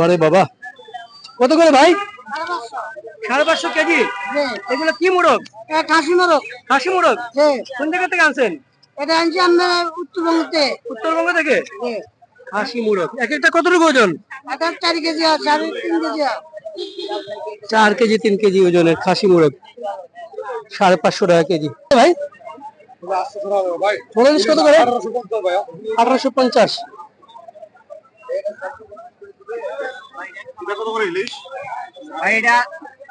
আরে বাবা, কত করে ভাই? 550 কেজি। এগুলো কি মোরগ? খাসি মোরগ। খাসি মোরগ? কোন জায়গা থেকে আনছেন? এটা আনছি আমরা উত্তরবঙ্গ থেকে। উত্তরবঙ্গ থেকে? খাসি মোরগ এক একটা কতটুকু ওজন? এটা 4 কেজি আর 3.5 কেজি। 4 কেজি 3 কেজি ওজনের খাসি মোরগ 550 টাকা কেজি। ভাই ইলিশ কত করে? 1850। এটা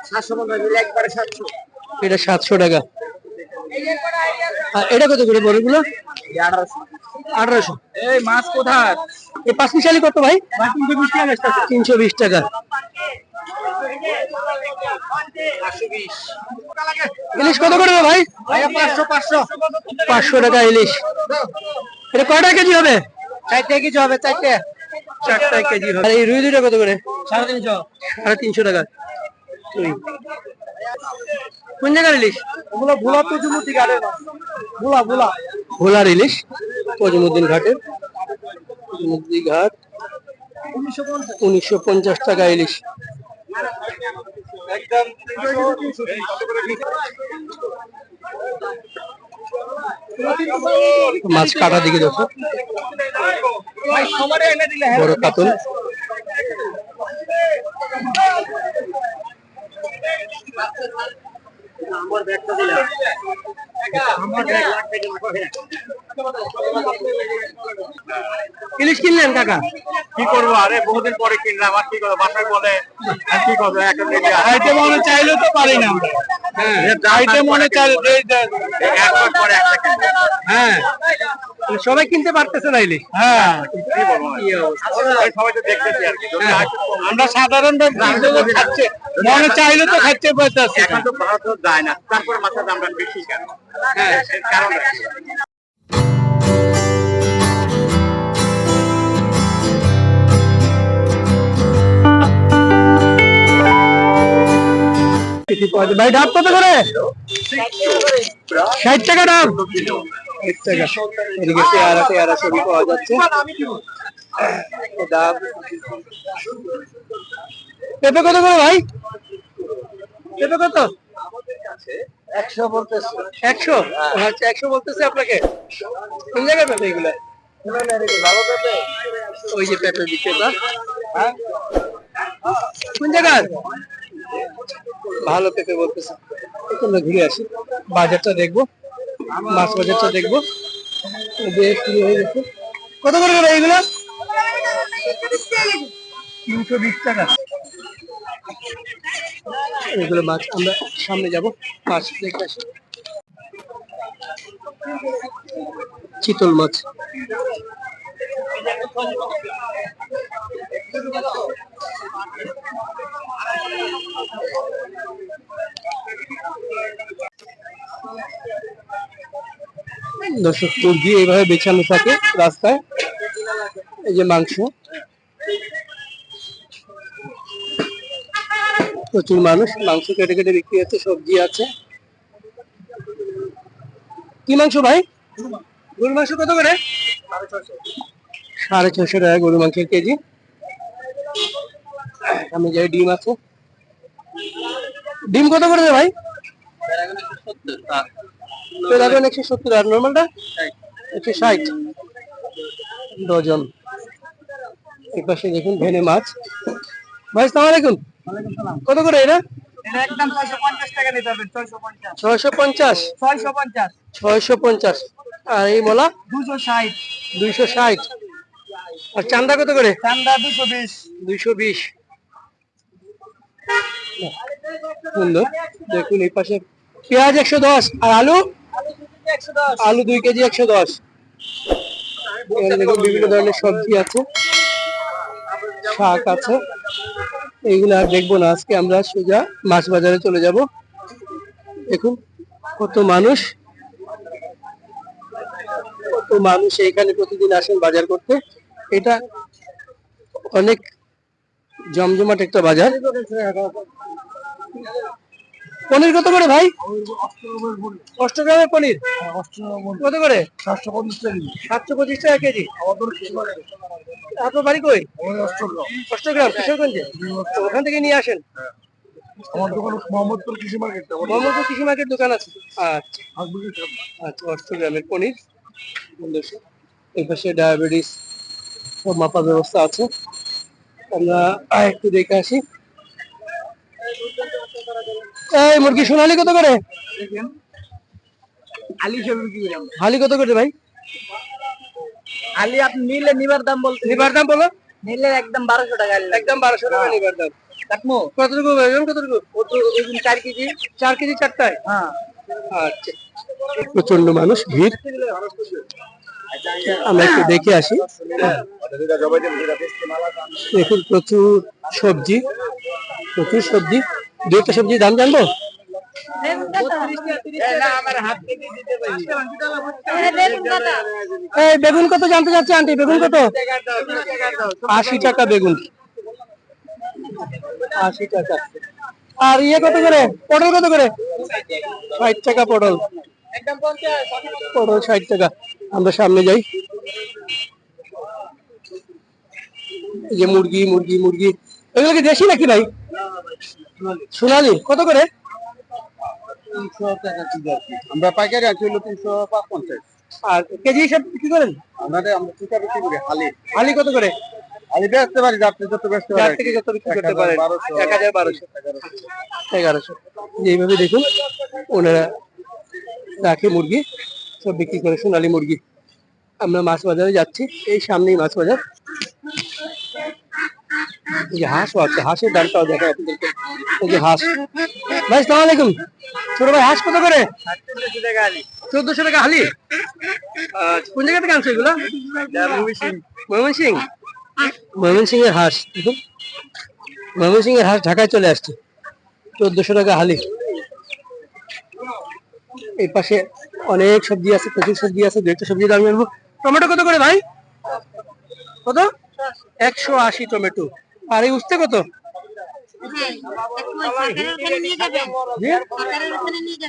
750 একবারে 700। এটা 700 টাকা। আর এটা কত করে বড়গুলো? 1800। এই মাছ কোথায়? এই পাঁচমিশালি কত ভাই? 320 টাকা। 320 টাকা। ইলিশ কত করে ভাই? 500 টাকা ইলিশ। এটা কয়টা কেজি হবে? 4 কেজি হবে। 4টা কেজি হবে। আর এই রুই দুইটা কত করে? 350 টাকা। কোন জায়গার ইলিশ? ওগুলো ভোলা পজুমতি ঘাটে। ভোলার ইলিশ পজিমুদ্দিন ঘাটের। ঘাট 1950 টাকা ইলিশ। মাছ কাটা দিকে দেখো, বড় কাতল। ইলিশ কিনলেন কাকা? কি করবো, আরে বহুদিন পরে কিনলাম। আর কি করবো, বাসায় বলে আর কি করবো, এখন খাইতে মনে চাইলেও তো পারি না আমরা। খাইতে মনে চাইলে একবার পরে একটা কিনবো। হ্যাঁ, সবাই কিনতে পারতেছে না ইলিশ। হ্যাঁ, কি বলবো, সবাই তো দেখতেছি আর কি। আমরা সাধারণ খাচ্ছে মনে চাইলে তো খাইতে পারতেছি। এখন তো ভারত যায় না, তারপরে মাছের দামটা বেশি কেন? হ্যাঁ, এর কারণ ভাই ডাব কত করে? 60 টাকা ডাব। 60 টাকা। এদিকে পেয়ারা সবই পাওয়া যাচ্ছে। ডাব। পেঁপে কত করে ভাই? পেঁপে কত? 100 বলতেছে। 100? আচ্ছা, 100 বলতেছে আপনাকে। কোন জায়গায় পেঁপে এগুলা? ভালো পেঁপে। ওই যে পেঁপে বিক্রেতা। কোন জায়গার? ভালো পেঁপে বলতেছে। আমরা ঘুরে আসি, বাজারটা দেখবো, মাছ বাজারটা দেখবো। শুরু হয়ে গেছে। কত করে গেল এইগুলো? 320 টাকা। এগুলো মাছ, আমরা সামনে যাব, মাছ দেখে আসি। চিতল মাছ। দর্শক, মুরগি এইভাবে বেছানো থাকে রাস্তায়। এই যে মাংস, প্রচুর মানুষ মাংস কেটে কেটে বিক্রি হচ্ছে, সবজি আছে। কি মাংস ভাই? গরুর মাংস কত করে? 650 টাকা গরু মাংসের কেজি। আমি যাই, ডিম আছে। ডিম কত করে ভাই? 170। আর নর্মালটা 160 ডজন। এই পাশে দেখুন ভেনে মাছ। ভাই আসসালামু আলাইকুম। কত করে এটা? এটা একদম 650 টাকা নিতে হবে। 650। 650। 650। 650। আর এই মোলা 260। 260। আর চান্দা কত করে? চান্দা 220। 220। সুন্দর। দেখুন এই পাশে পেঁয়াজ 110। আর আলু? আলু 2 কেজি 110। বিভিন্ন ধরনের সবজি আছে, শাক আছে। এইগুলো আর দেখবো না আজকে, আমরা সোজা মাছ বাজারে চলে যাব। দেখুন কত মানুষ, এইখানে প্রতিদিন আসেন বাজার করতে। এটা অনেক জমজমাট একটা বাজার। পনির কত করে ভাই? 8 গ্রামের পনির কত করে? 725 টাকা কেজি। আপনার বাড়ি কই? 8 গ্রাম কিশোরগঞ্জে। তো ওখান থেকে নিয়ে আসেন। আমার দোকান মোহাম্মদপুর কৃষি মার্কেট। মোহাম্মদপুর কৃষি মার্কেট দোকান আছে। আচ্ছা আচ্ছা, 8 গ্রামের পনির। এই পাশে ডায়াবেটিস সব মাপার ব্যবস্থা আছে। আমরা একটু দেখে আসি। এই মুরগি সোনালি কত করে? আলি হিসেবে বিক্রি করি আমরা। হালি কত করে ভাই? আলি আপনি নিলে নিবার দাম বলতে, নিবার দাম বলো। নিলে একদম 1200 টাকা আলি। একদম 1200 টাকা নিবার দাম। কাটমো কতটুকু ওজন? কতটুকু? ওজন 4 কেজি। 4 কেজি চারটায়। হ্যাঁ। আচ্ছা, প্রচন্ড মানুষ ভিড়। আমরা একটু দেখে আসি। দেখুন প্রচুর সবজি, প্রচুর সবজি। দুইটা সবজির দাম জানবো? এই বেগুন কত জানতে চাচ্ছি আন্টি? বেগুন কত? 80 টাকা বেগুন। 80 টাকা। আর ইয়ে কত করে? পটল কত করে? 60 টাকা পটল। পটল 60 টাকা। আমরা সামনে যাই। এই যে মুরগি মুরগি মুরগি, এগুলো কি দেশি নাকি ভাই? সোনালি কত করে? 300 টাকা কেজি। আমরা পাইকারি আনছি হলো 350। আর কেজি হিসাব কি করেন? আমরা ঠিকা বিক্রি করি হালি। হালি কত করে? হালি বেচতে পারি, আপনি যত বেচতে যার পারেন। থেকে যত বিক্রি করতে পারেন। 1000, 1100। এইভাবে দেখুন ওনারা রাখে মুরগি, সব বিক্রি করে সোনালী মুরগি। আমরা মাছ বাজারে যাচ্ছি, এই সামনেই মাছ বাজার। এই যে হাঁসও আছে, হাঁসের দামটাও দেখায় আপনাদেরকে। এই যে হাঁস। ভাই সালাম আলাইকুম। ছোট ভাই হাঁস কত করে? 1400 টাকা আলি। 1400 টাকা হালি। কোন জায়গা থেকে আনছো এগুলো? ময়মনসিং। ময়মনসিং এর হাঁস দেখুন, ময়মনসিং এর হাঁস ঢাকায় চলে আসছে। 1400 টাকা হালি। এই পাশে অনেক সবজি আছে, প্রচুর সবজি আছে। দুইটা সবজি দাম জানবো। টমেটো কত করে ভাই? কত? 180 টমেটো। আর এই উস্তে কত?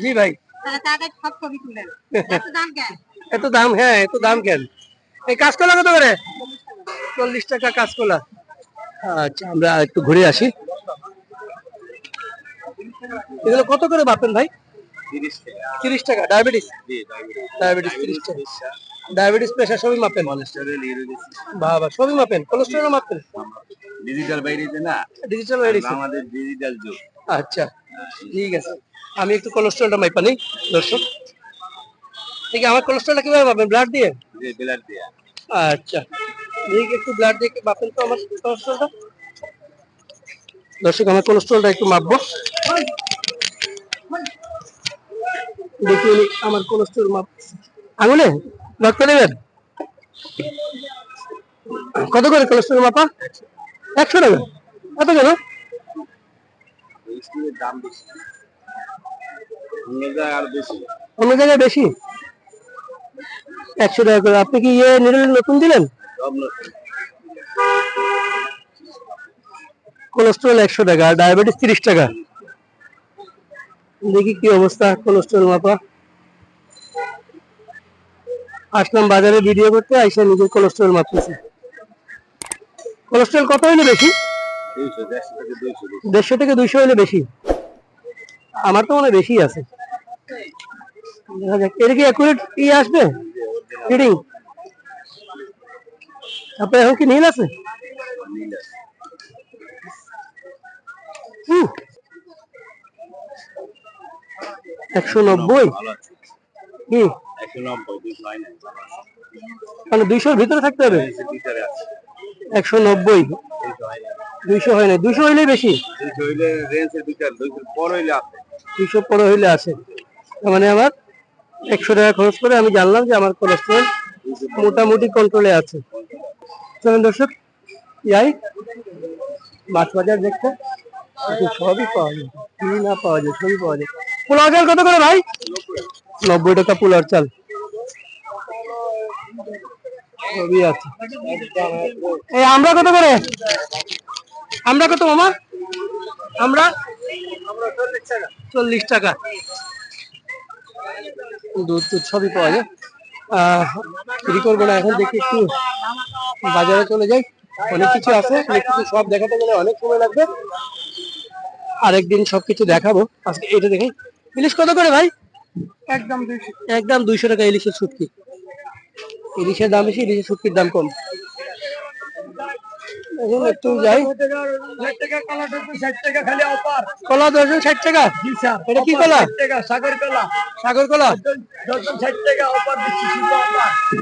জি ভাই। এত দাম? হ্যাঁ, এত দাম কেন? এই কাঁচকলা কত করে? 40 টাকা কাঁচকলা। আচ্ছা, আমরা একটু ঘুরে আসি। এগুলো কত করে মাপেন ভাই? 30 টাকা। ডায়াবেটিস? ডায়াবেটিস 30 টাকা। ডায়াবেটিস প্রেশার সবই মাপেন? বাবা, সবই মাপেন? কোলেস্টেরল মাপেন? ডিজিটাল বাইরে না, ডিজিটাল বাইরে। আমাদের ডিজিটাল যুগ। আচ্ছা, ঠিক আছে। আমি একটু কোলেস্টেরলটা মাপা নেই দর্শক। ঠিক আছে, আমার কোলেস্টেরলটা কিভাবে মাপেন? ব্লাড দিয়ে? ব্লাড দিয়া। আচ্ছা, ঠিক, একটু ব্লাড দিয়ে মাপেন তো আমার কোলেস্টেরলটা। দর্শক, আমার কোলেস্টেরলটা একটু মাপবো। দেখি আমার কোলেস্টেরল মাপ। আঙুলে রক্ত নেবেন? কত করে কোলেস্টেরল মাপা? 100 টাকা। কত কেন? দাম বেশি, অন্য জায়গায় আর বেশি। অন্য জায়গায় বেশি? 100 টাকা করে। আপনি কি ইয়ে নিডল নতুন দিলেন? কোলেস্টেরল 100 টাকা আর ডায়াবেটিস 30 টাকা। দেখি কি অবস্থা কোলেস্টেরল মাপা। আসলাম বাজারে ভিডিও করতে, আইসা নিজের কোলেস্টেরল মাপতেছে। কোলেস্টেরল কত হইলে বেশি? 150 থেকে 200 হইলে বেশি। আমার তো মনে হয় বেশি আছে। দেখা যাক, এর কি অ্যাকুরেট ইয়ে আসবে রিডিং? আপনার এখন কি নীল আছে? 190 কি? 190 মানে 200 ভিতরে থাকতে হবে? 190 200 হয় না। 200 হইলেই বেশি। 200 পরে হইলে আছে। মানে আমার 100 টাকা খরচ করে আমি জানলাম যে আমার কোলেস্টেরল মোটামুটি কন্ট্রোলে আছে। চলুন দর্শক, যাই মাছ বাজার দেখতে। সবই পাওয়া যায়, কি না পাওয়া যায় সবই পাওয়া যায়। পোলাও চাল কত করে ভাই? 90 টাকা পোলাও চাল। সবই আছে। এই আমরা কত করে? আমরা কত মামা? আমরা 40 টাকা। দুধ টুধ সবই পাওয়া যায়। দেরি করবো না, এখন দেখি একটু বাজারে চলে যাই। অনেক কিছু আছে, অনেক কিছু সব দেখাতে গেলে অনেক সময় লাগবে। আরেকদিন সবকিছু দেখাবো। আজকে এটা দেখি। ইলিশ কত করে ভাই? একদম 200 টাকা ইলিশের শুটকি। ইলিশের দাম বেশি, ইলিশের শুটকির দাম কম। এখন একটু যাই। কলা ডজন 60 টাকা। এটা কি কলা? সাগর কলা।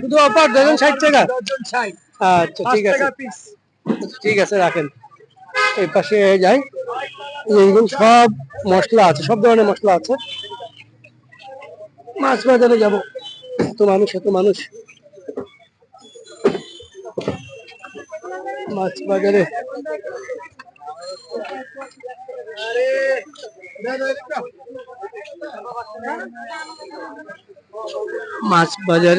শুধু অফার, ডজন 60 টাকা। আচ্ছা ঠিক আছে, ঠিক আছে রাখেন। এই পাশে যাই। এইগুলো সব মশলা আছে, সব ধরনের মশলা আছে। মাছ বাজারে যাবো, এত মানুষ মাছ বাজারে। মাছ বাজার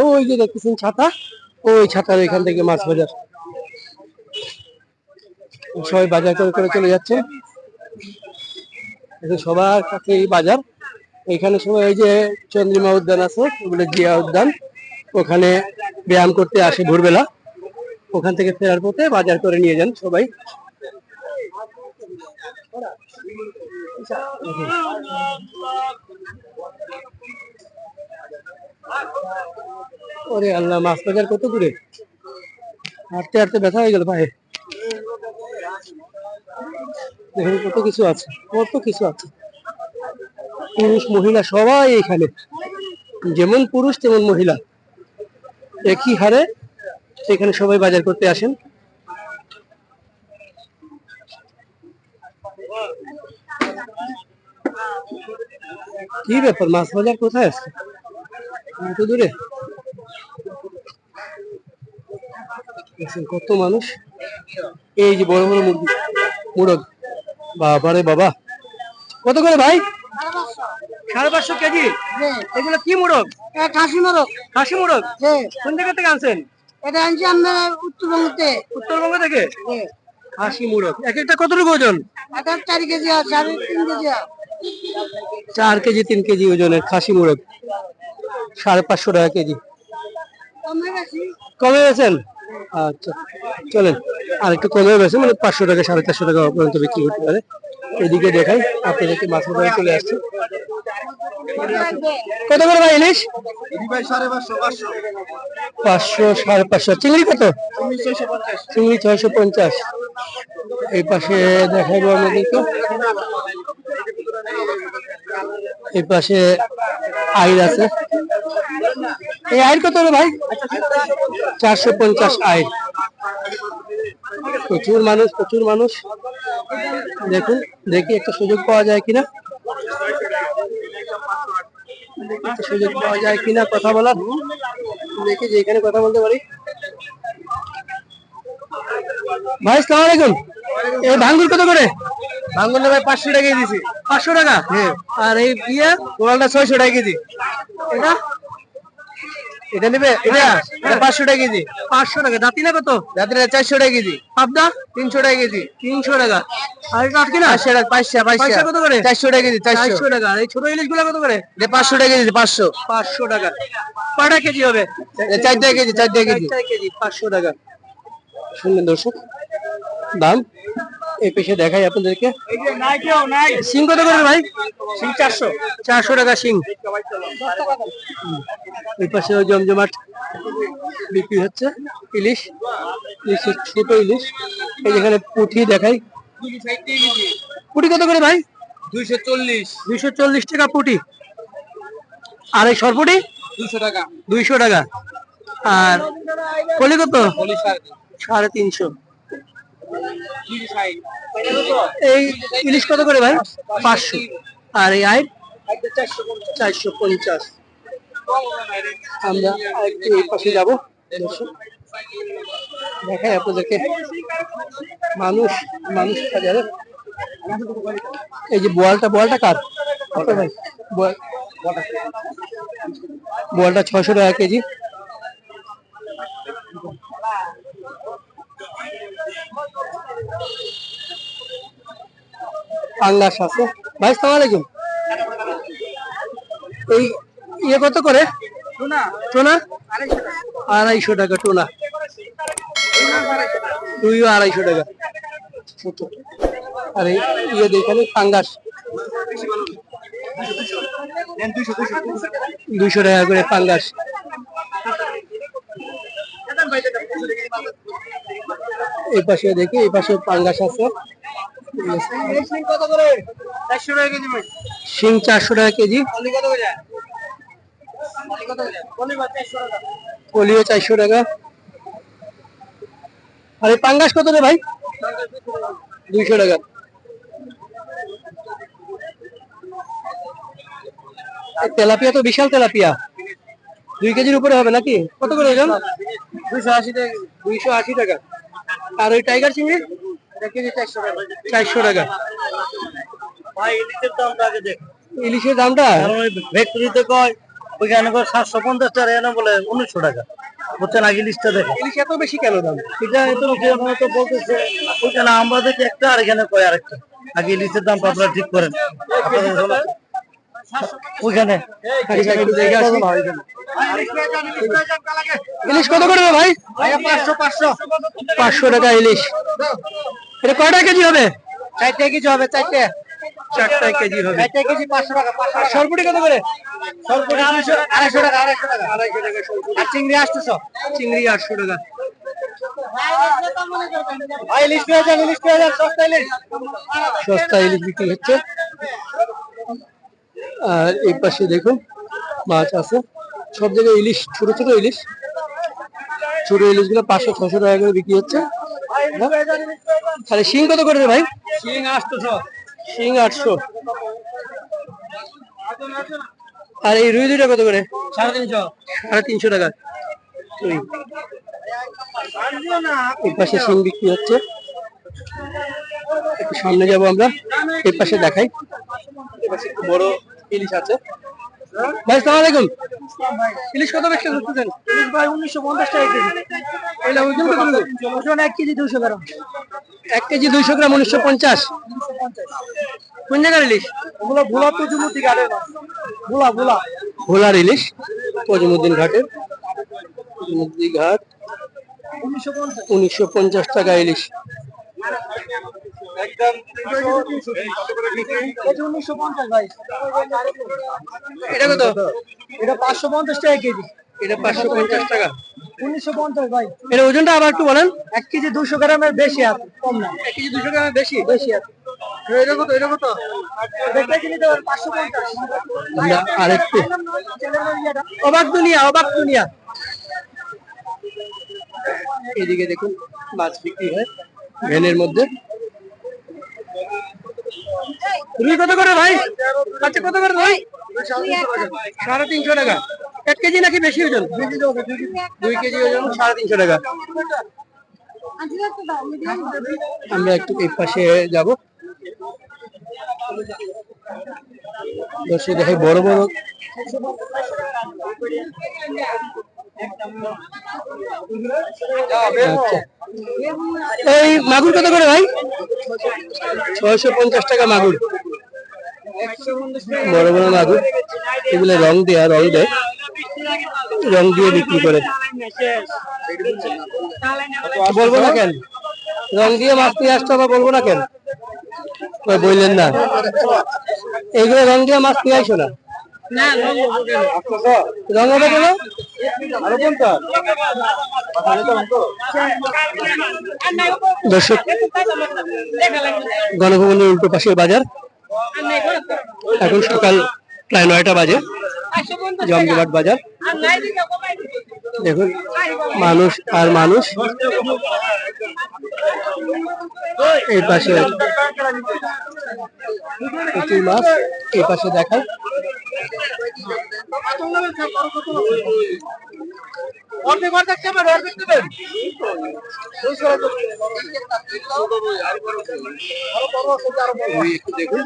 ওই যে দেখতেছেন ছাতা, ওই ছাতার এখান থেকে মাছ বাজার। সবাই বাজার করে করে চলে যাচ্ছে। সবার কাছে এই বাজার। এখানে সবাই এই যে চন্দ্রিমা উদ্যান আছে, ওগুলো জিয়া উদ্যান, ওখানে ব্যায়াম করতে আসে ভোরবেলা। ওখান থেকে ফেরার পথে বাজার করে নিয়ে যান সবাই। ওরে আল্লাহ, মাছ বাজার কত দূরে, হাঁটতে হাঁটতে ব্যথা হয়ে গেল পায়ে। দেখুন কত কিছু আছে, পুরুষ মহিলা সবাই এখানে, যেমন পুরুষ তেমন মহিলা একই হারে এখানে সবাই বাজার করতে আসেন। কি ব্যাপার, মাছ বাজার কোথায় আছে এত দূরে? কত মানুষ। এই যে বড় বড় মুরগি, মুরগ, বাবারে বাবা। কত করে ভাই? 550 কেজি। এগুলো কি মুরগ? খাসি মোরগ। খাসি মুরগ। কোন জায়গা থেকে আনছেন? এটা আনছি আমরা উত্তরবঙ্গ থেকে। খাসি মুরগ এক একটা কতটুকু ওজন? 4 কেজি আর 3.5 কেজি। 4 কেজি 3 কেজি ওজনের খাসি মুরগ 550 টাকা কেজি। কমে গেছেন? আচ্ছা চলেন, আর একটু কমে গেছে, মানে 500 টাকা 450 টাকা পর্যন্ত বিক্রি করতে পারে। এদিকে দেখাই আপনাদেরকে, মাছ বাজারে চলে আসছে। কত করে ভাই ইলিশ? 500 550। চিংড়ি কত? চিংড়ি 650। এই পাশে দেখাবো আমাদেরকে, এই পাশে আইর আছে। এই আইর কত রে ভাই? 450 আইর। প্রচুর মানুষ। দেখুন, দেখি একটা সুযোগ পাওয়া যায় কিনা, কথা বলার। দেখি যে এখানে কথা বলতে পারি। ভাই আসসালামু আলাইকুম। এই ভাঙ্গুর কত করে? ভাঙ্গন ভাই 500 টাকা দিয়েছি। 500 টাকা। আর এই বিয়া কোরালটা 600 টাকা কেজি। এটা নেবে? এটা 500 টাকা কেজি। 500 টাকা। দাঁতিনা কত? রাত্রে 400 টাকা কেজি। পাবদা 300 টাকা কেজি। 300 টাকা। আর এটা আটকে না? 500 কত করে? 400 টাকা কেজি। 400 টাকা। আর এই ছোট ইলিশ গুলা কত করে? 500 টাকা কেজি। 500 টাকা। কয়টা কেজি হবে? 4 টাকা কেজি। 4 টাকা কেজি। 500 টাকা। শুনলেন দর্শক দাম। এই পেশে দেখাই আপনাদেরকে। সিং কত করে ভাই? সিং 400 টাকা সিং। এই পাশে জমজমাট বিক্রি হচ্ছে ইলিশ, ছোট ইলিশ। এই যেখানে পুঁটি দেখাই। পুঁটি কত করে ভাই? 240 টাকা পুঁটি। আর এই সরপুটি 200 টাকা। 200 টাকা। আর কলি কত? 350। এই ইলিশ কত করে ভাই? 500। আর এই আইর 450। আমরা এই পাশে যাবো, দেখাই আপনাদেরকে। মানুষ বাজারে। এই যে বোয়ালটা কার ভাই? বোয়ালটা 600 টাকা কেজি। পাঙ্গাস আছে ভাই। সালাম আলাইকুম। এই ইয়ে কত করে টোনা? 250 টাকা টোনা। রুইও 250 টাকা। আর ইয়ে দেখেন পাঙ্গাস 200 টাকা করে পাঙ্গাস। এই পাশে দেখি, এই পাশে পাঙ্গাস আছে। শিং 400 টাকা কেজি। কলিও 400 টাকা। আর এই পাঙ্গাস কত রে ভাই? 200 টাকা। তেলাপিয়া তো বিশাল তেলাপিয়া, 2 কেজির উপরে হবে নাকি? কত করে ওজন? 280 টাকা। 280 টাকা। আর ওই টাইগার চিংড়ি? 400 টাকা। ভাই ইলিশের দামটা আগে দেখ। ইলিশের দামটা ভেক্টরিতে কয় ওইখানে 750 টাকা, এনে বলে 1900 টাকা। বুঝছেন, আগে ইলিশটা দেখো। ইলিশ এত বেশি কেন দাম? এটা এত তো বলতেছে ওইখানে আমরা দেখি একটা, আর এখানে কয় আরেকটা। আগে ইলিশের দামটা আপনারা ঠিক করেন। ওইখানে ইলিশ কত করে ভাই? 500 টাকা ইলিশ। এটা কয়টা কেজি হবে? 4 কেজি হবে। 4টা কেজি হবে। 4 কেজি 500 টাকা। সরপুটি কত করে? সরপুরি 250 টাকা। 250 টাকা। আর চিংড়ি 800। চিংড়ি 800 টাকা। ভাই ইলিশ পেয়ে যান, ইলিশ পেয়ে যান, সস্তা ইলিশ। সস্তা ইলিশ বিক্রি হচ্ছে। আর এই পাশে দেখুন মাছ আছে সব জায়গায়। ইলিশ, ছোট ছোট ইলিশ, ছোট ইলিশ গুলো 500-600 টাকা করে বিক্রি হচ্ছে। তাহলে শিং কত করে রে ভাই? শিং 800। শিং 800। আর এই রুই দুইটা কত করে? 350। 350 টাকা। এই পাশে শিং বিক্রি হচ্ছে। একটু সামনে যাবো আমরা, এই পাশে দেখাই। এই পাশে একটু বড় ইলিশ আছে। ভাই সালাম আলাইকুম। ইলিশ কত বিক্রি করতেছেন? ইলিশ ভাই 1950 টাকা কেজি। এটা ওজন কত? ওজন 1 কেজি 200 গ্রাম। 1 কেজি 200 গ্রাম 1950। কোন জায়গার ইলিশ? ওগুলো ভোলা তুজুমুতি ঘাটের মাছ। ভোলা। ভোলার ইলিশ, কজিমুদ্দিন ঘাটের। কজিমুদ্দিন ঘাট 1950 টাকা ইলিশ। একদম 1950 ভাই। এটা কত? এটা 550 টাকা কেজি। এটা 550 টাকা। 1950 ভাই। এর ওজনটা আবার একটু বলেন। 1 কেজি 200 গ্রামের বেশি আছে, কম না। 1 কেজি 200 গ্রামের বেশি আছে। এটা কত? এটা কত? দেখতে কিনে দেবেন 550। আমরা আরেকটু অবাক দুনিয়া, অবাক দুনিয়া। এদিকে দেখুন মাছ বিক্রি হয় ভ্যানের মধ্যে। রুই কত করে ভাই? আচ্ছা কত করে ভাই? 350 টাকা। 1 কেজি নাকি বেশি ওজন? 2 কেজি ওজন 350 টাকা। আমরা একটু এই পাশে যাব। দর্শক দেখে বড় বড় আচ্ছা। এই মাগুর কত করে ভাই? 650 টাকা মাগুর। বড় বড় মাগুর, এগুলো রং দেয়, রং দিয়ে বিক্রি করে। বলবো না কেন? রং দিয়ে মাছ নিয়ে আসতে হবে, বলবো না কেন? বললেন না, এইগুলো রং দিয়ে মাছ নিয়ে আসো না। রং হবে কেন? দর্শক, গণভবনের উল্টো পাশের বাজার। এখন সকাল প্রায় 9টা বাজে। জমজমাট বাজার। দেখুন মানুষ আর মানুষ। এই পাশে প্রচুর মাছ। এই পাশে দেখায় দেখুন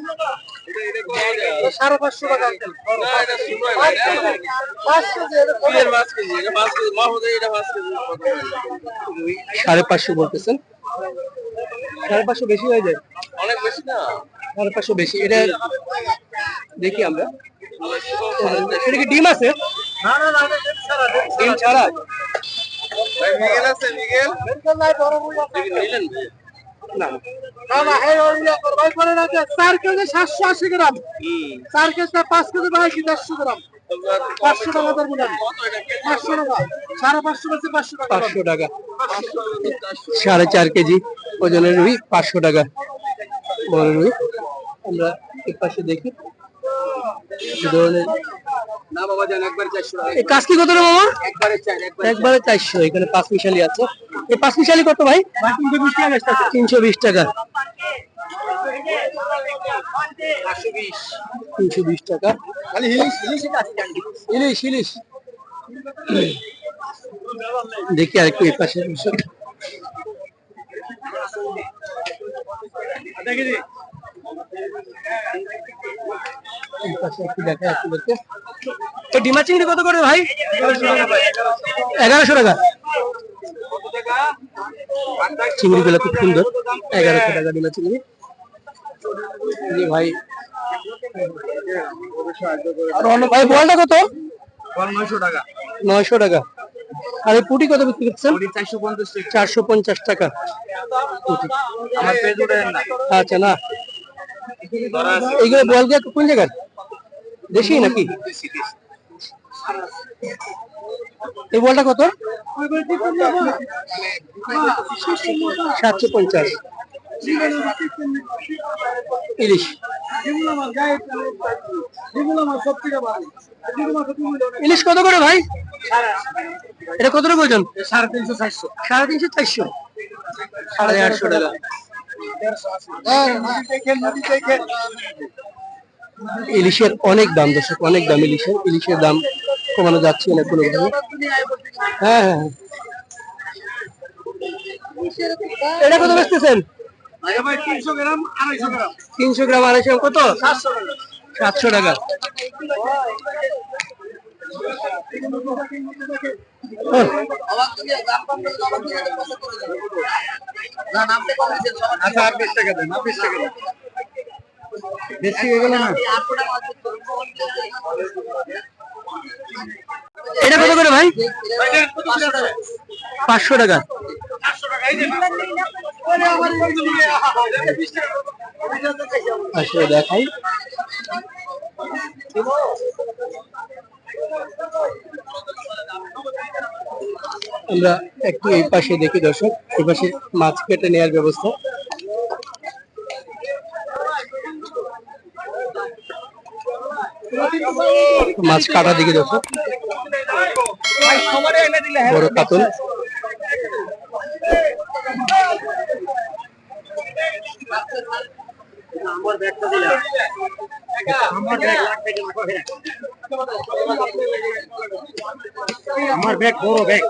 550 টাকা। 550 বলতেছেন। 550 বেশি হয়ে যায়, অনেক বেশি না। 550 বেশি। এটা দেখি আমরা, এটা কি ডিম আছে? না না না, ডিম ছাড়া? ভাই মিগেল আছে, মিগেল নিলেন? না না না, এই ওইগুলো ভাই করে না যে 4 কেজি 780 গ্রাম, 4 কেজি 5 কেজি ভাই কি 150 গ্রাম, 500 টাকা দর বলেন, 500 টাকা, 550 বেশি 500 টাকা, 500 টাকা, 4.5 কেজি ওজনের রুই 500 টাকা, বড় রুই। আমরা এর পাশে দেখি এই ধরনের। না বাবা জান, একবার 400 টাকা। এই কাজকি কত রে মামা? একবারে 4, একবারে 400। এখানে 5 মিশালি আছে। এই 5 মিশালি কত ভাই? 320 টাকা বেচতে আছে। 320 টাকা, 520। 320 টাকা। খালি ইলিশ, ইলিশই আছে জান। ইলিশ, ইলিশ। দেখি আরেকটু এই পাশে বসে। এই পাশে একটু দেখা আপনাদেরকে। এই ডিমা চিংড়ি কত করে ভাই? 1100 টাকা। চিংড়ি গুলো খুব সুন্দর, 1100 টাকা ডিমা চিংড়ি। জি ভাই, আর অন্য ভাই বলটা কত? 900 টাকা। 900 টাকা। আর এই পুটি কত বিক্রি করছেন? 450 টাকা। 450 টাকা পুঁটি। আমার পেজ উঠে না। আচ্ছা, না এইগুলো বলগে কোন জায়গার? দেশি নাকি? এই বলটা কত? 750। ইলিশ, ইলিশ কত করে ভাই? এটা কত টাকা ওজন? 350, 400। 350, 400, 850 টাকা। ইলিশের অনেক দাম দর্শক, অনেক দাম ইলিশের। ইলিশের দাম কমানো যাচ্ছে না কোনোভাবে। হ্যাঁ হ্যাঁ, এটা কত বেচতেছেন? 300 গ্রাম, 250 গ্রাম। 300 গ্রাম 250 গ্রাম কত? 700 টাকা। আচ্ছা, আর 20 টাকা দেন, 20 টাকা দেন। বেশি হয়ে গেল না? এটা কত করে ভাই? 500 টাকা। আসলে দেখাই, আমরা একটু এই পাশে দেখি দর্শক, এই পাশে মাছ কেটে নেওয়ার ব্যবস্থা। মাছ কাটা দিকে দর্শক, বড় কাতল। আমার ব্যাগ বড় ব্যাগ।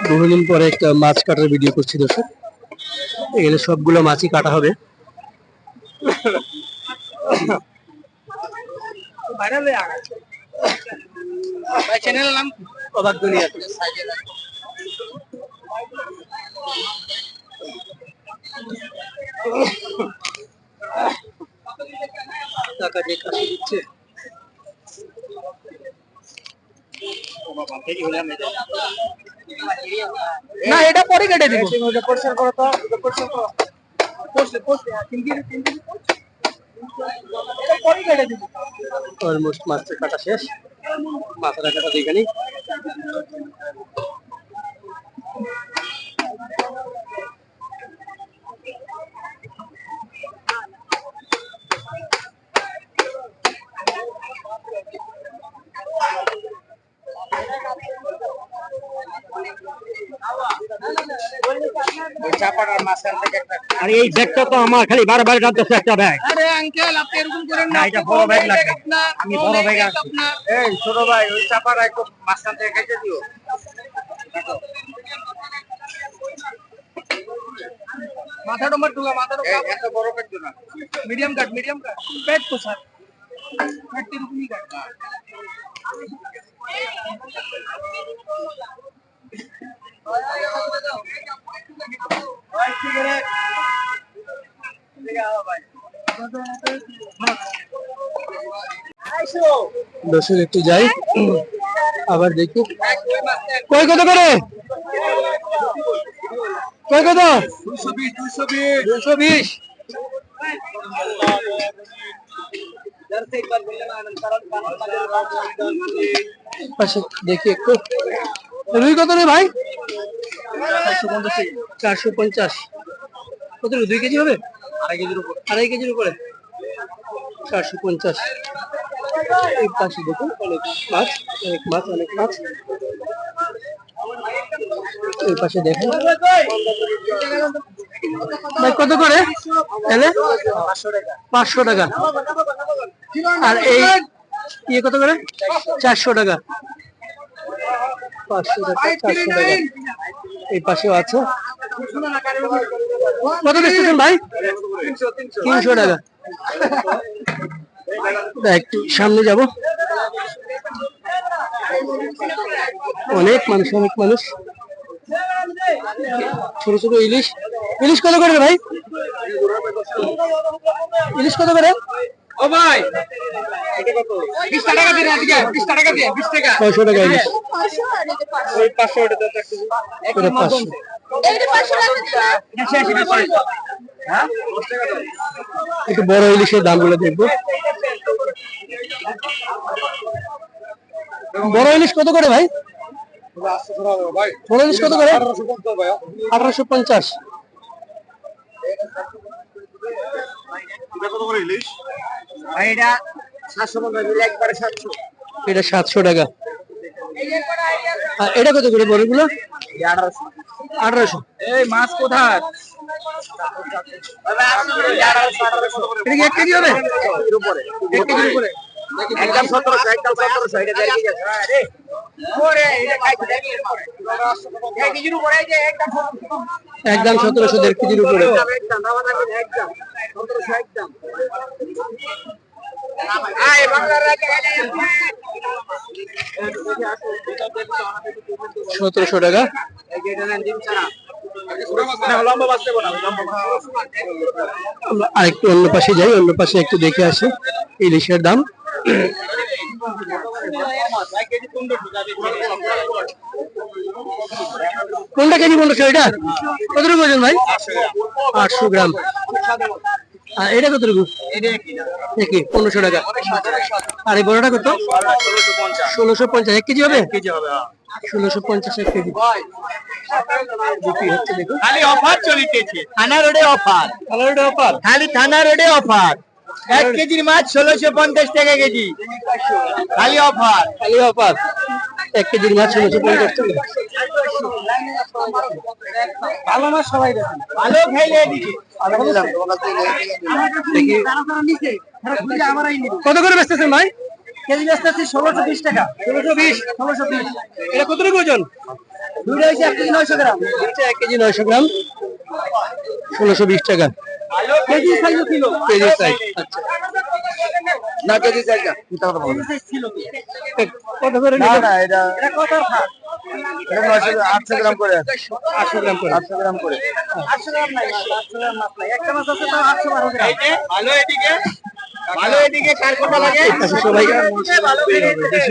বহুদিন পরে একটা মাছ কাটার ভিডিও করছি দর্শক। এখানে সবগুলো মাছই কাটা হবে। চ্যানেলের নাম অবাক দুনিয়া। টাকা দিয়ে কাশি দিচ্ছে। না এটা পরে কেটে দিব। পরিষ্কার করো তো, পরিষ্কার করো। অলমোস্ট মাছটা কাটা শেষ। মাথাটা কাটা দেখে নি। আরে এই ব্যাগটা তো আমার, খালি বারবার টানতেছে একটা ব্যাগ। আরে আঙ্কেল আপনি এরকম করেন না, না, এটা বড় ব্যাগ লাগবে। আপনার আমি বড় ব্যাগ আনছি। আপনার এই ছোট ভাই, ওই চাপাটা একটু মাঝখান থেকে কেটে দিও। মাথা ডোমার ঢুকা, মাথা ঢোকা। এত বড় কাটছো না। মিডিয়াম কাট, মিডিয়াম কাট। পেট তো স্যার পেট এরকমই কাট। দর্শক একটু যাই, আবার দেখি কয় কত করে, কয় কত? 220। পাশে দেখি একটু। রুই কত রে ভাই? 450। কত রে, 2 কেজি হবে? 2.5 কেজির উপরে 450। এই পাশে দেখুন অনেক মাছ, অনেক মাছ, অনেক মাছ। এই পাশে দেখুন ভাই কত করে এলে? 500 টাকা। আর এই ইয়ে কত করে? 400 টাকা। 500 টাকা, 400 টাকা। এই পাশেও আছে। কত বেচতেছেন ভাই? 300 টাকা। একটু সামনে যাব। অনেক মানুষ, অনেক মানুষ। ছোট ছোট ইলিশ। ইলিশ কত করে ভাই? ইলিশ কত করে? ও ভাই এটা কত? 20 টাকা দিন আজকে, 20 টাকা দিয়ে, 20 টাকা। 600 টাকা ইলিশ। ওই 500 এটা দাও একটু। এটা 500। এইটা 500 টাকা দিন না। এটা 80 টাকা করে। হ্যাঁ? 10 টাকা দাও। একটু বড় ইলিশের দামগুলো দেখবো। বড় ইলিশ কত করে ভাই? বড় ইলিশ কত করে? 1850। ভাই এটা 750 দিলে একবারে 700। এটা 700 টাকা। আর এটা কত করে বড়গুলো? 1800। এই মাছ কোথায়? এটা কি 1 কেজি হবে? 1 কেজির উপরে। একদম 1700, একদম 1700, এটা দেড় কেজি আছে। আরে ওরে এটা খাইতে দেড় কেজির উপরে। 1 কেজির উপরে, এই যে একদম 1700। একদম 1700, 1.5 কেজির উপরে। একদম নামা থাকবে, একদম 1700, একদম। আয় বাংলার রাতে গেলে 1700 টাকা। লম্বা বাস দেবো না, লম্বা বাস। আমরা আরেকটু অন্য পাশে যাই, অন্য পাশে একটু দেখে আসি ইলিশের দাম। কোনটা কেজি 1500? এটা কতটুকু ওজন ভাই? 800 গ্রাম। আর এটা কতটুকু? একই 1500 টাকা। আর এই বড়টা কত? 1650। 1 কেজি হবে? 1650 1 কেজি বিক্রি হচ্ছে। দেখুন খালি অফার চলিতেছে, থানা রোডে অফার, অফার। খালি থানা রোডে অফার। 1 কেজির মাছ 1650 টাকা কেজি, খালি অফার। খালি অফার। 1 কেজির মাছ 1650 টাকা। ভালো মাছ সবাই দেখেন। ভালো খাইলে দিকে দেখি কত করে বেচতেছেন ভাই? কেজি বেচতেছি 1620 টাকা। 1620 1620। এটা কতটুকু ওজন? দুইটা হচ্ছে 1 কেজি 900 গ্রাম। এটা 1 কেজি 900 গ্রাম 1620 টাকা KG size kilo. KG size. আচ্ছা না কেজি চাইটা কেজি সাইজ ছিল কি? কত করে না নিলেন? না এটা এটা কত আর খা? এটা 800 গ্রাম করে 800 গ্রাম করে। 800 গ্রাম করে 800 গ্রাম নাই, 800 গ্রাম মাছ নাই। একটা মাছ আছে তাও 812 গ্রাম। ভালো এদিকে কার কথা লাগে আচ্ছা, সবাই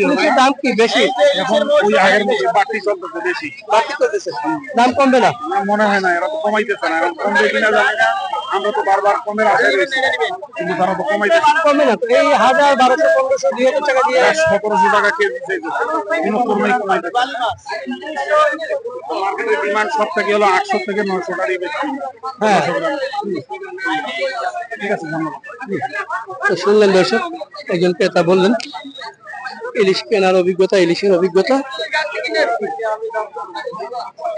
ইলিশের দাম কি বেশি? এখন ওই আগের মতো বাড়তি চলতেছে বেশি বাড়তি চলতেছে, দাম কমবে না? মনে হয় না এরা তো কমাইতেছে না এখন কমবে কিনা জানি না আমরা তো বারবার কমের আশায় রয়েছি কিন্তু তারা তো কমাইতেছে কমবে না তো? এই 1000 1200 1500 2000 টাকা দিয়ে 1700 টাকা কেজি চাইতেছে কোনো কর্মী কমাইতেছে মার্কেটের ডিমান্ড সব থেকে হলো 800 থেকে 900 টাকারই বেশি। হ্যাঁ ঠিক আছে ধন্যবাদ। তো শুনলেন দর্শক, একজন ক্রেতা বললেন ইলিশ কেনার অভিজ্ঞতা, ইলিশের অভিজ্ঞতা।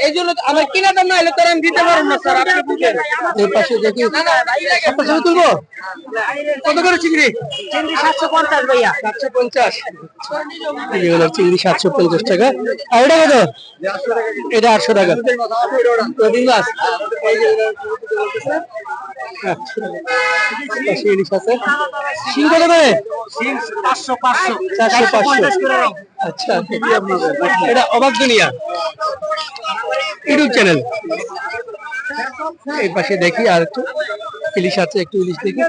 এই জন্য আমার কিনা দাম না হলে তো আমি দিতে পারবো না স্যার, আপনি বুঝেন। এর পাশে দেখি আপনার ছবি তুলবো। কত করে চিংড়ি? চিংড়ি 750 ভাইয়া। 750 চিংড়ি 750 টাকা। আর এটা কত? এটা 800 টাকা। প্রতিদিন মাছ এই যে বলতেছে। পাশে ইলিশ আছে। শিং কত করে? 500 500 400 500। আচ্ছা, এটা অবাক দুনিয়া ইউটিউব চ্যানেল। এই পাশে দেখি আর একটু ইলিশ আছে, একটু ইলিশ দেখি।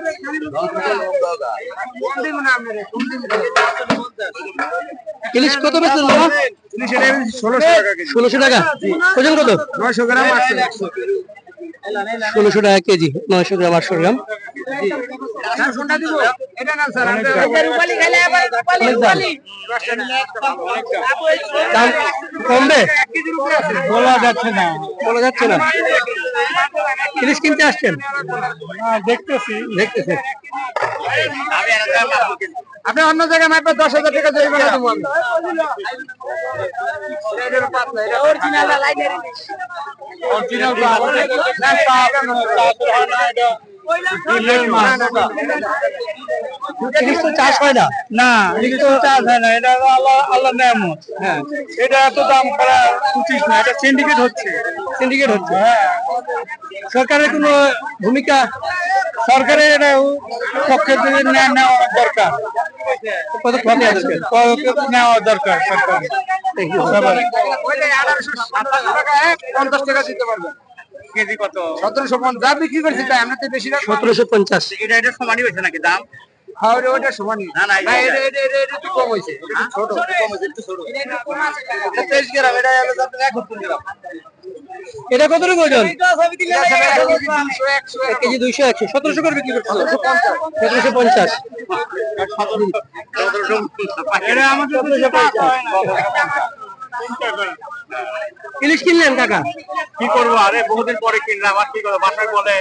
ইলিশ কত বেচলেন বাবা? 1600 টাকা। ওজন কত? 900 গ্রাম 1600 টাকা কেজি, 900 গ্রাম 800 গ্রাম। এটা না স্যার রূপালি খেলে আবার রূপালি অনেক দাম। রূপালি দাম কমবে? বলা যাচ্ছে না বলা যাচ্ছে না। ইলিশ কিনতে আসছেন? দেখতেছি দেখতেছেন। আপনি অন্য জায়গায় মাপে 10,000 টাকা জরিমানা দেবো আমি অরিজিনাল লাইনের অরিজিনাল ইলিশ তো চাষ হয় না। না ইলিশ তো চাষ হয় না, এটা হলো আল্লাহ নেয়ামত। হ্যাঁ, এটা এত দাম করা উচিত না, এটা সিন্ডিকেট হচ্ছে। সিন্ডিকেট হচ্ছে। সরকারের কোনো ভূমিকা? সরকারের এটা পক্ষে থেকে নেওয়া দরকার, পদক্ষেপ নেওয়া দরকার। পদক্ষেপ নেওয়া দরকার সরকার। Thank you. 50 টাকা দিতে পারবেন কেজি কত? 1750 যা বিক্রি করছি তাই আমরা তো বেশি রাখবো। 1750। এটা সমানই হয়েছে নাকি দাম? হ্যাঁ ওটা সমানই। না না এটা একটু কম হয়েছে, এটা একটু ছোট কম হয়েছে, একটু ছোট। 23 গ্রাম, এটা হলো আপনার 71 গ্রাম। এটা কত টাকা ওজন? 200 1 কেজি 200 100 1700 করে বিক্রি করছে। 1750। এটা আমাদের দেশে পাওয়া হয় না। ইলিশ কিনলেন কাকা? কি করবো আরে বহুদিন পরে কিনলাম, আর কি করবো বাসায় বলে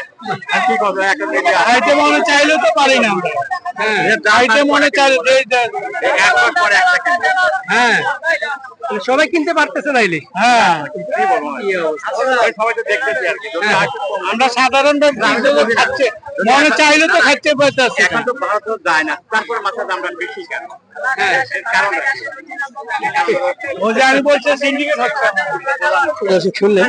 আর কি করবো এখন খাইতে মনে চাইলেও তো পারি না আমরা। খাইতে মনে চাইলে একবার পরে একটা কিনবো। হ্যাঁ, সবাই কিনতে পারতেছে না ইলিশ। হ্যাঁ কি অবস্থা? সবাই তো দেখতেছি আর কি আমরা সাধারণ খাচ্ছে মনে চাইলে তো খাইতে পারতেছি, এখন তো ভারত যায় না, তারপরে মাছের দামটা বেশি কেন? হ্যাঁ এর কারণ ও যে আমি বলছি সিন্ডিকেট হচ্ছে দর্শক শুনলেন,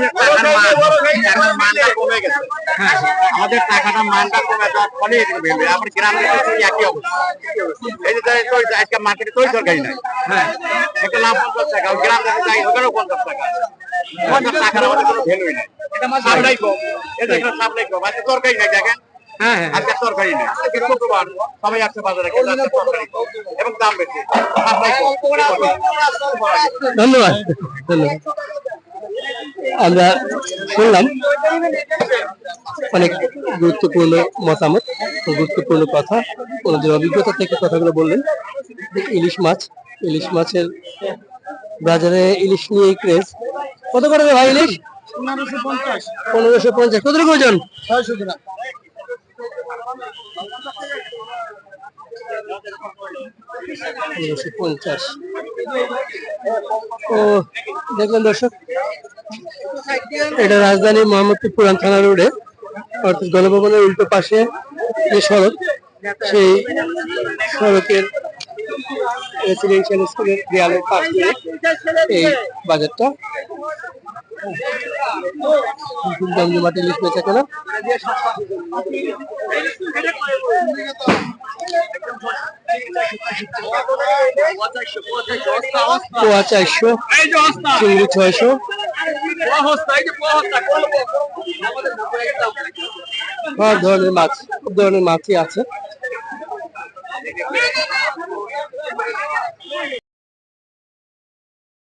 মানটা কমে গেছে। হ্যাঁ আমাদের টাকাটা মানটা কমে যাওয়ার ফলে আমার গ্রামের একই অবস্থা। এই যে আজকে মার্কেটে তৈরি তরকারি নাই, হ্যাঁ একটা লাভ 50 টাকা, গ্রাম থেকে যাই ওখানেও 50 টাকা। 50 টাকার আমাদের কোনো ভ্যালুই নাই, সাপ্লাই কম, এটা একটা সাপ্লাই কম, আজকে তরকারি নাই দেখেন। হ্যাঁ হ্যাঁ, আজকে তরকারি নেই, শুক্রবার সবাই আসছে বাজারে, কিন্তু আজকে তরকারি কম এবং দাম বেশি, সাপ্লাই কম। ধন্যবাদ ধন্যবাদ। আমরা শুনলাম অনেক গুরুত্বপূর্ণ মতামত, গুরুত্বপূর্ণ কথা, ওনাদের অভিজ্ঞতা থেকে কথাগুলো বললেন। ইলিশ মাছ, ইলিশ মাছের বাজারে ইলিশ নিয়ে ক্রেজ। কত করে ভাই ইলিশ? 1550। কত টাকা ওজন? 600 গ্রাম। 1550। ও দেখলেন দর্শক, এটা রাজধানীর মোহাম্মদপুর পুরান থানা রোডে, অর্থাৎ গণভবনের উল্টো পাশে যে সড়ক, সেই সড়কের রেসিডেন্সিয়াল স্কুলের দেয়ালের পাশ দিয়ে এই বাজারটা। জমজমাট ইলিশ বেচা কেনা। পোয়া 400, চিংড়ি 600, সব ধরনের মাছ, সব ধরনের মাছই আছে।